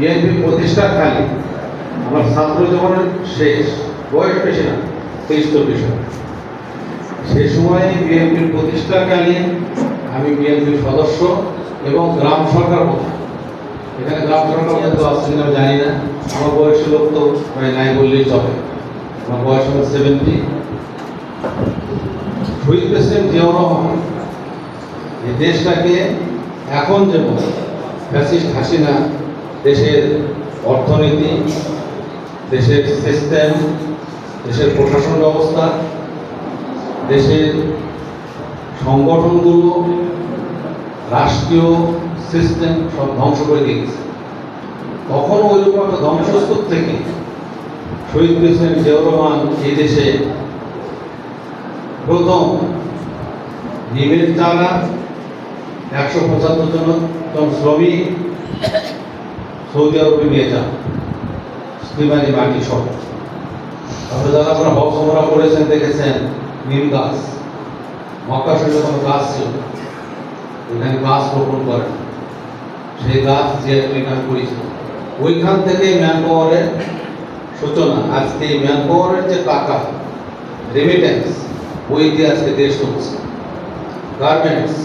BNP প্রতিষ্ঠাকালীন আমার ছাত্র জীবনের শেষ, বয়স বেশি না, 23-24 সাল। সে সময়ে বিএনপির প্রতিষ্ঠাকালীন আমি বিএনপির সদস্য এবং গ্রাম সরকার প্রধান। এখানে গ্রাম সরকার তো আসছে কিনা আমি জানি না, আমার বয়সী লোক তো প্রায় নাই বললেই চলে, আমার বয়স হলো 70। শহীদ প্রেসিডেন্ট জিয়াউর রহমান এই দেশটাকে এখন যেমন ফ্যাসিস্ট হাসিনা দেশের অর্থনীতি, দেশের সিস্টেম, দেশের প্রশাসন ব্যবস্থা, দেশের সংগঠনগুলো, রাষ্ট্রীয় সিস্টেম সব ধ্বংস করে দিয়েছে, তখন ওইরকম একটা ধ্বংসস্তূপ থেকে শহীদ প্রেসিডেন্ট জিয়াউর রহমান এই দেশে প্রথম নিমের চালা 175 জন শ্রমিক সৌদি আরবে নিয়ে যান, স্টিমারি মাটি সহ। তারপরে যারা আপনারা হজ ওমরা করেছেন দেখেছেন নিম গাছ, মক্কা শরীফে কোনো গাছ ছিল, ওইখানে গাছ রোপণ করেন, সেই গাছ যে এখানে করেছিল। ওইখান থেকে ম্যান পাওয়ারের সূচনা। আজকে এই ম্যান পাওয়ারের যে টাকা রেমিটেন্স, ওই দিয়ে আজকে দেশ চলছে। গার্মেন্টস,